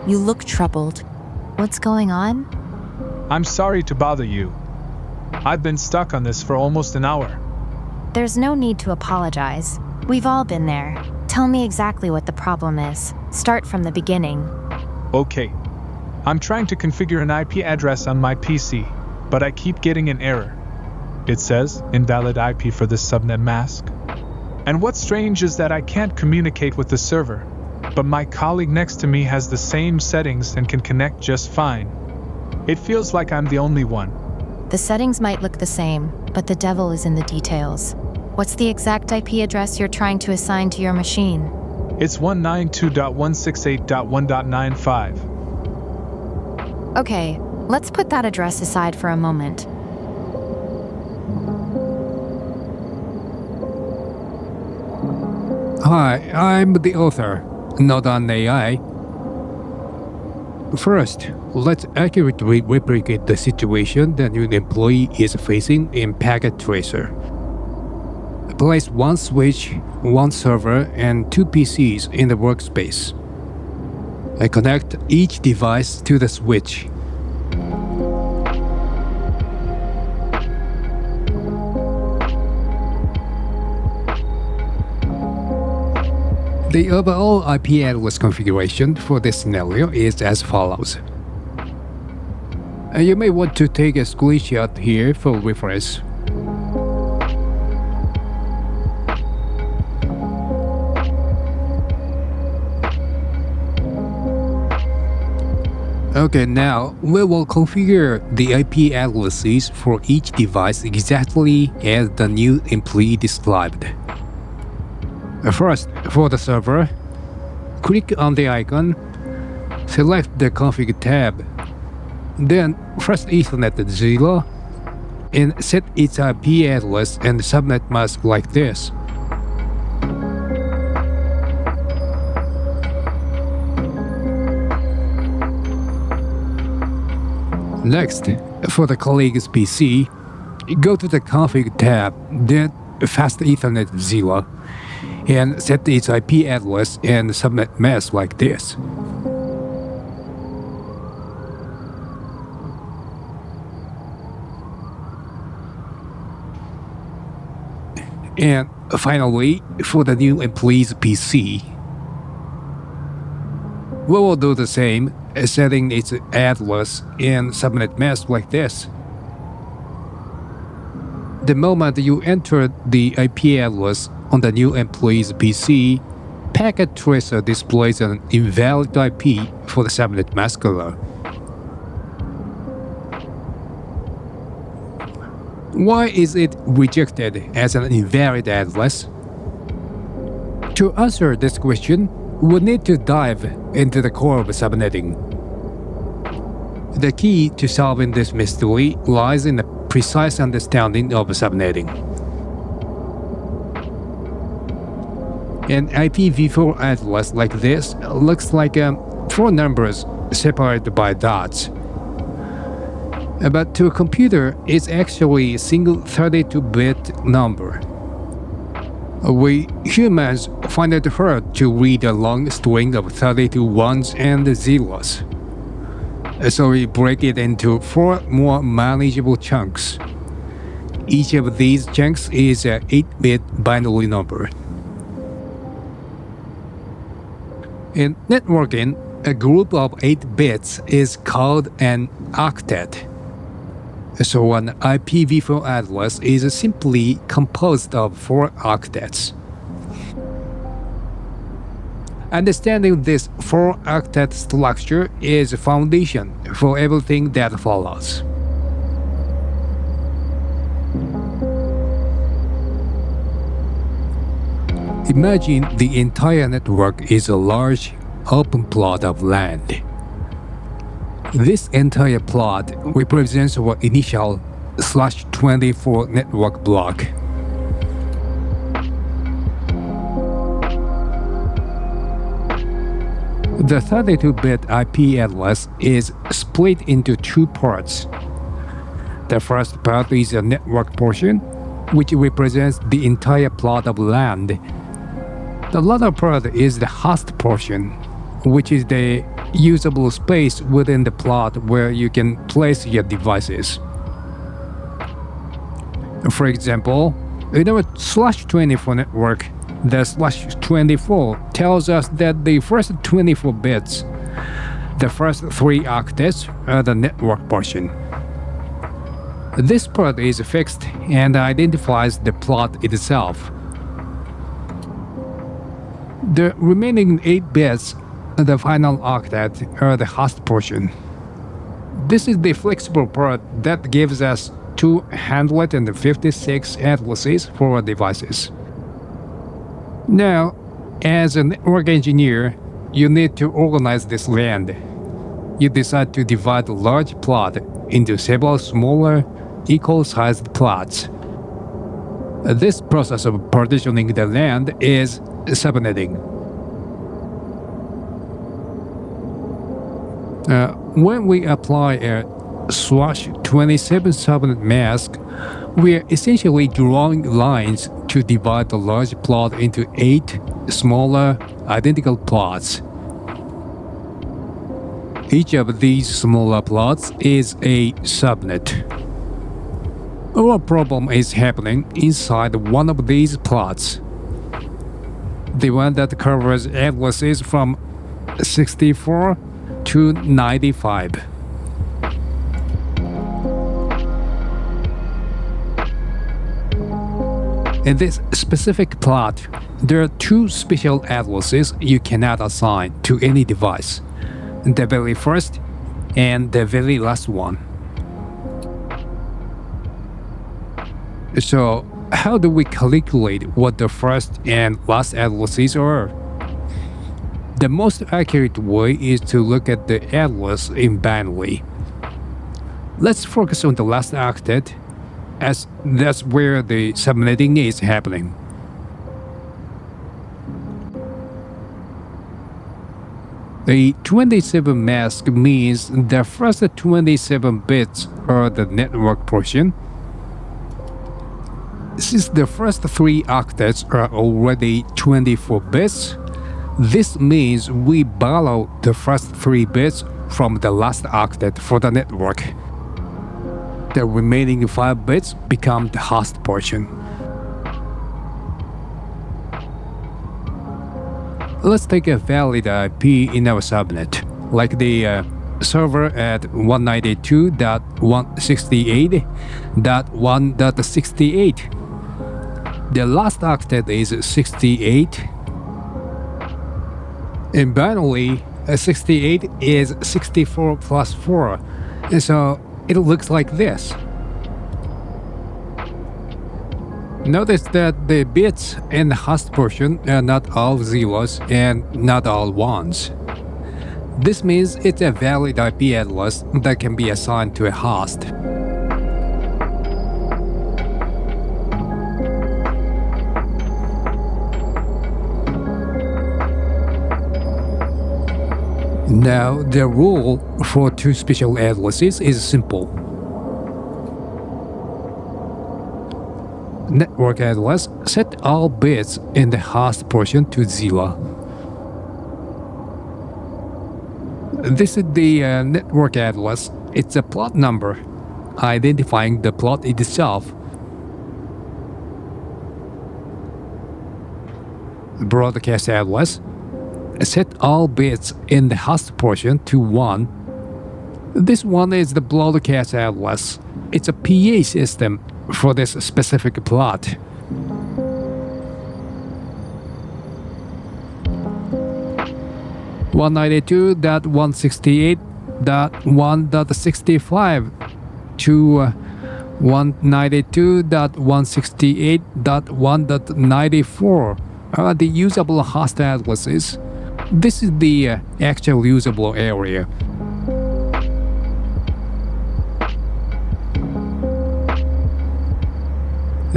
You look troubled. What's going on? I'm sorry to bother you. I've been stuck on this for almost an hour. There's no need to apologize. We've all been there. Tell me exactly what the problem is. Start from the beginning. Okay. I'm trying to configure an IP address on my PC, but I keep getting an error. It says, invalid IP for this subnet mask. And what's strange is that I can't communicate with the server, but my colleague next to me has the same settings and can connect just fine. It feels like I'm the only one. The settings might look the same, but the devil is in the details. What's the exact IP address you're trying to assign to your machine? It's 192.168.1.95. Okay, let's put that address aside for a moment. Hi, I'm the author, not an AI. First, let's accurately replicate the situation that an employee is facing in Packet Tracer. Place one switch, one server, and two PCs in the workspace. I connect each device to the switch. The overall IP address configuration for this scenario is as follows. You may want to take a screenshot here for reference. Okay, now we will configure the IP addresses for each device exactly as the new employee described. First, for the server, click on the icon, select the config tab, then press Ethernet 0 and set its IP address and subnet mask like this. Next, for the colleague's PC, go to the config tab, then fast Ethernet 0 and set its IP address and subnet mask like this. And finally, for the new employee's PC, we will do the same, setting its address and subnet mask like this. The moment you enter the IP address on the new employee's PC, Packet Tracer displays an invalid IP for the subnet mask error. Why is it rejected as an invalid address? To answer this question, we need to dive into the core of subnetting. The key to solving this mystery lies in a precise understanding of subnetting. An IPv4 address like this looks like four numbers separated by dots. But to a computer, it's actually a single 32-bit number. We humans find it hard to read a long string of 32 ones and zeros. So we break it into four more manageable chunks. Each of these chunks is an 8-bit binary number. In networking, a group of 8 bits is called an octet. So an IPv4 address is simply composed of 4 octets. Understanding this 4-octet structure is a foundation for everything that follows. Imagine the entire network is a large, open plot of land. This entire plot represents our initial /24 network block. The 32-bit IP address is split into 2 parts. The first part is a network portion, which represents the entire plot of land. The latter part is the host portion, which is the usable space within the plot where you can place your devices. For example, in our /24 network, the /24 tells us that the first 24 bits, the first 3 octets, are the network portion. This part is fixed and identifies the plot itself. The remaining 8 bits, the final octet, are the host portion. This is the flexible part that gives us 256 addresses for our devices. Now, as a network engineer, you need to organize this land. You decide to divide the large plot into several smaller, equal-sized plots. This process of partitioning the land is subnetting. When we apply a /27 subnet mask, we are essentially drawing lines to divide the large plot into 8 smaller, identical plots. Each of these smaller plots is a subnet. Our problem is happening inside one of these plots, the one that covers addresses from 64 to 95. In this specific plot, there are 2 special addresses you cannot assign to any device, the very first and the very last one. So, how do we calculate what the first and last addresses are? The most accurate way is to look at the address in binary. Let's focus on the last octet, as that's where the subnetting is happening. The 27 mask means the first 27 bits are the network portion. Since the first 3 octets are already 24 bits, this means we borrow the first 3 bits from the last octet for the network. The remaining 5 bits become the host portion. Let's take a valid IP in our subnet, like the server at 192.168.1.68. The last octet is 68. In binary, 68 is 64 plus 4, and so it looks like this. Notice that the bits in the host portion are not all zeros and not all ones. This means it's a valid IP address that can be assigned to a host. Now, the rule for 2 special addresses is simple. Network address, set all bits in the host portion to 0. This is the network address. It's a plot number, identifying the plot itself. Broadcast address, set all bits in the host portion to 1. This one is the broadcast address. It's a PA system for this specific plot. (192.168.1.65) to 192.168.1.94 are the usable host addresses. This is the actual usable area.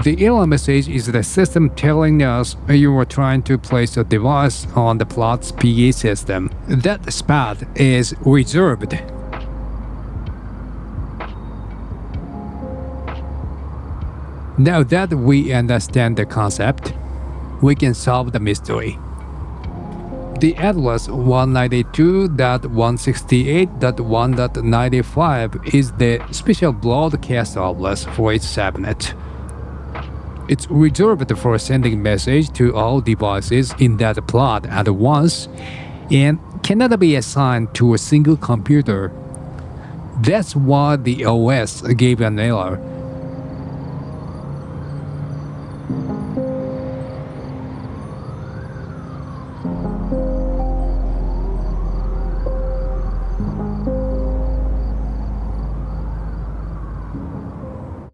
The error message is the system telling us you are trying to place a device on the plot's PA system. That spot is reserved. Now that we understand the concept, we can solve the mystery. The address 192.168.1.95 is the special broadcast address for its subnet. It's reserved for sending message to all devices in that plot at once and cannot be assigned to a single computer. That's why the OS gave an error.